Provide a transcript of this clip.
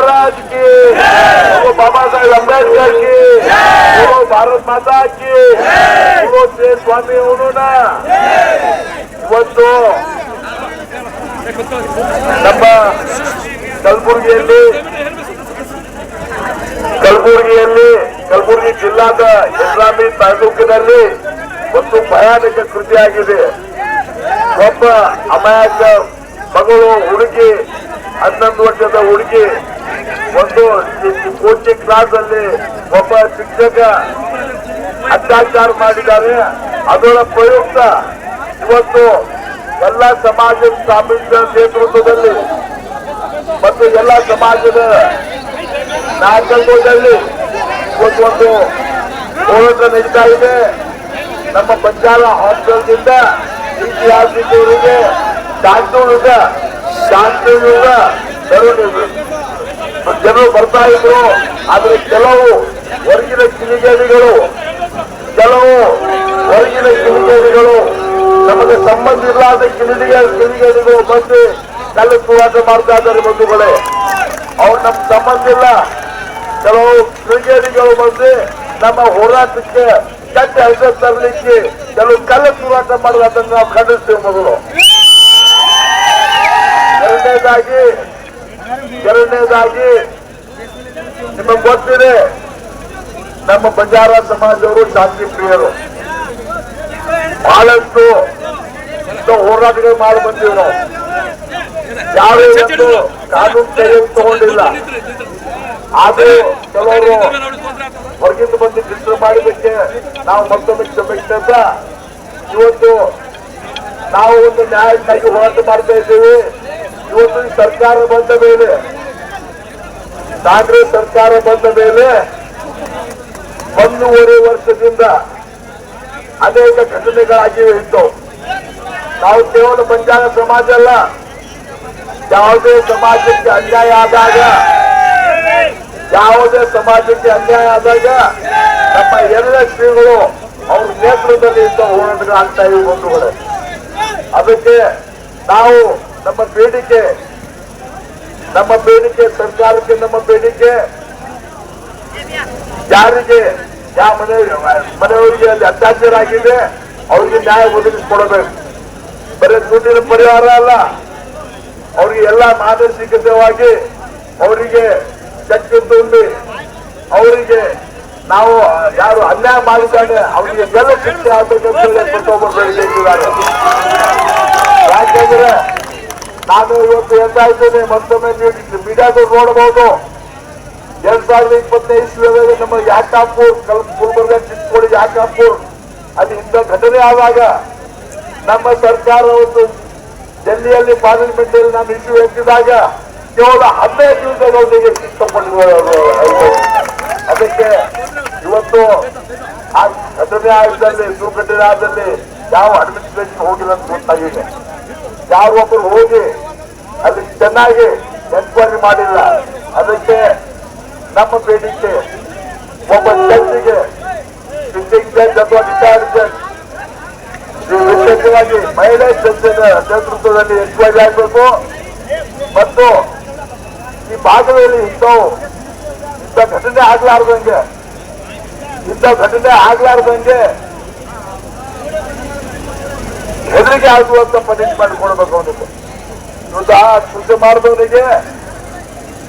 महाराज की, बोलो बाबा साहेब अम्बेडकर की, बोलो भारत माता की, बोलो श्री स्वामी उन्होंने ಇವತ್ತು ನಮ್ಮ ಕಲಬುರಗಿ ಜಿಲ್ಲಾದ ಯಡ್ರಾಮಿ ತಾಲೂಕಿನಲ್ಲಿ ಒಂದು ಭಯಾನಕ ಕೃತಿಯಾಗಿದೆ. ಒಬ್ಬ ಅಮಾಯಕ ಮಗಳು ಹುಡುಗಿ 11 ವರ್ಷದ ಹುಡುಗಿ ಒಂದು ಕೋಚಿಂಗ್ ಕ್ಲಾಸ್ ಅಲ್ಲಿ ಒಬ್ಬ ಶಿಕ್ಷಕ ಅತ್ಯಾಚಾರ ಮಾಡಿದ್ದಾರೆ. ಅದರ ಪ್ರಯುಕ್ತ ಇವತ್ತು ಎಲ್ಲ ಸಮಾಜದ ಸ್ವಾಮೀಜಿಗಳ ನೇತೃತ್ವದಲ್ಲಿ ಮತ್ತು ಎಲ್ಲ ಸಮಾಜದ ನಾಯಕತ್ವದಲ್ಲಿ ಇವತ್ತು ಒಂದು ಹೋರಾಟ ನಡೀತಾ ಇದೆ. ನಮ್ಮ ಬಂಜಾರ ಹಾಸ್ಟೆಲ್ನಿಂದ ಐತಿಹಾಸಿಕರಿಗೆ ಶಾಂತಿಯುತ ಜನರು ಬರ್ತಾ ಇದ್ರು. ಆದ್ರೆ ಕೆಲವು ಹೊರಗಿನ ಕಿಡಿಗೇಡಿಗಳು ನಮಗೆ ಸಂಬಂಧ ಇಲ್ಲದ ಕಿಡಿಗೇಡಿಗಳು ಬಂದು ಕಲ್ಲು ತೂರಾಟ ಮಾಡ್ತಾ ಇದ್ದಾರೆ. ಬಂಧುಗಳೇ, ಅವ್ರು ನಮ್ಗೆ ಸಂಬಂಧ ಇಲ್ಲ. ಕೆಲವು ಕಿಡಿಗೇಡಿಗಳು ಬಂದು ನಮ್ಮ ಹೋರಾಟಕ್ಕೆ ಕೆಟ್ಟ ಹೆಸರು ತರಲಿಕ್ಕೆ ಕೆಲವು ಕಲ್ಲು ತೂರಾಟ ಮಾಡೋದನ್ನು ನಾವು ಖಂಡಿಸ್ತೇವೆ. ಮೊದಲು ಎರಡನೇದಾಗಿ ನಿಮಗೆ ಗೊತ್ತಿದೆ, ನಮ್ಮ ಬಂಜಾರ ಸಮಾಜದವರು ಶಾಂತಿ ಪ್ರಿಯರು. ಬಹಳಷ್ಟು ಹೋರಾಟಗಳು ಮಾಡಿ ಬಂದೀವಿ ನಾವು. ಯಾವುದೇ ಒಂದು ಕಾನೂನು ತೆಗೆದು ತಗೊಂಡಿಲ್ಲ. ಆದ್ರೂ ಕೆಲವರು ಹೊರಗಿಂದ ಬಂದು ಡಿಸ್ಟರ್ಬ್ ಮಾಡಿದ್ದಕ್ಕೆ ನಾವು ಮತ್ತೊಮ್ಮೆ ಕ್ಷಮಿಸಿದ ಅಂತ ಇವತ್ತು ನಾವು ಒಂದು ನ್ಯಾಯಕ್ಕಾಗಿ ಹೋರಾಟ ಮಾಡ್ತಾ ಇದ್ದೀವಿ. ಇವತ್ತು ಸರ್ಕಾರ ಬಂದ ಮೇಲೆ, ಕಾಂಗ್ರೆಸ್ ಸರ್ಕಾರ ಬಂದ ಮೇಲೆ 1.5 ವರ್ಷದಿಂದ ಅನೇಕ ಘಟನೆಗಳಾಗಿವೆ ಇತ್ತು. ನಾವು ಕೇವಲ ಬಂಜಾರ ಸಮಾಜ ಅಲ್ಲ, ಯಾವುದೇ ಸಮಾಜಕ್ಕೆ ಅನ್ಯಾಯ ಆದಾಗ ನಮ್ಮ ಎಲ್ಲ ಶ್ರೀಗಳು ಅವ್ರ ನೇತೃತ್ವದಲ್ಲಿ ಇಂಥ ಹೋರಾಟಗಳಾಗ್ತಾ ಇವೆ ಬಂಧುಗಳೇ. ಅದಕ್ಕೆ ನಾವು ನಮ್ಮ ಬೇಡಿಕೆ ಸರ್ಕಾರಕ್ಕೆ, ನಮ್ಮ ಬೇಡಿಕೆ ಯಾರಿಗೆ ಯಾವ ಮನೆಯವರಿಗೆ ಅಲ್ಲಿ ಅತ್ಯಾಚಾರ ಆಗಿದೆ ಅವ್ರಿಗೆ ನ್ಯಾಯ ಒದಗಿಸಿಕೊಡಬೇಕು. ಬರೀ ದುಡ್ಡಿನ ಪರಿಹಾರ ಅಲ್ಲ, ಅವ್ರಿಗೆ ಎಲ್ಲ ಮಾನಸಿಕವಾಗಿ ಅವರಿಗೆ ಶಕ್ತಿ ತುಂಬಿ ಅವರಿಗೆ ನಾವು ಯಾರು ಅನ್ಯಾಯ ಮಾಡಿದ್ದಾನೆ ಅವರಿಗೆ ಎಲ್ಲ ಶಿಕ್ಷೆ ಆಗ್ಬೇಕಂತ ಪ್ರತಿಯೊಬ್ಬರು ಬೆಳೆದಿದ್ದಾರೆ. ಯಾಕೆಂದ್ರೆ ನಾನು ಇವತ್ತು ಹೇಳ್ತಾ ಇದ್ದೇನೆ, ಮತ್ತೊಮ್ಮೆ ಮೀಡಿಯಾದವ್ರು ನೋಡಬಹುದು, 2025 ಇಸ್ವಿಯಲ್ಲಿ ನಮ್ಮ ಯಾಕಾಪುರ್ ಗುಲ್ಬರ್ಗ ಚಿಕ್ಕೋಡಿ ಯಾಕಾಪುರ್ ಅದು ಇಂಥ ಘಟನೆ ಆದಾಗ ನಮ್ಮ ಸರ್ಕಾರ ಒಂದು ಡೆಲ್ಲಿಯಲ್ಲಿ ಪಾರ್ಲಿಮೆಂಟ್ ಅಲ್ಲಿ ನಾನು ಇಶ್ಯೂ ಎತ್ತಿದಾಗ ಕೇವಲ 15 ದಿವಸಗಳಿಗೆ ಇಷ್ಟಪಟ್ಟಿದ್ದಾರೆ. ಅದಕ್ಕೆ ಇವತ್ತು ಆ ಘಟನೆ ಆಗದಲ್ಲಿ ದುರ್ಘಟನೆ ಆದಲ್ಲಿ ಯಾವ ಅಡ್ಮಿನಿಸ್ಟ್ರೇಷನ್ ಹೋಗಿಲ್ಲ ಅಂತ ಗೊತ್ತಾಗಿದೆ. ಯಾರೊಬ್ಬರು ಹೋಗಿ ಅಲ್ಲಿ ಚೆನ್ನಾಗಿ ಎನ್ಕ್ವೈರಿ ಮಾಡಿಲ್ಲ. ಅದಕ್ಕೆ ನಮ್ಮ ಬೇಡಿಕೆ ಒಬ್ಬ ಜಡ್ಜಿಗೆ, ಸಿಟ್ಟಿಂಗ್ ಜಡ್ಜ್ ಅಥವಾ ರಿಟೈರ್ಡ್ ಜಡ್ಜ್ ವಿಶೇಷವಾಗಿ ಮಹಿಳಾ ಜಡ್ಜಿನ ನೇತೃತ್ವದಲ್ಲಿ ಎನ್ಕ್ವೈರಿ ಆಗಬೇಕು. ಮತ್ತು ಈ ಭಾಗದಲ್ಲಿ ಇಂಥ ಘಟನೆ ಆಗ್ಲಾರ್ದಂಗೆ ಹೆದರಿಕೆ ಆಗುವಂತ ಪನಿಷ್ಮೆಂಟ್ ಕೊಡಬೇಕು. ಅವನಿಗೆ ಇವತ್ತು ಆ ಕೃಷಿ ಮಾಡಿದವನಿಗೆ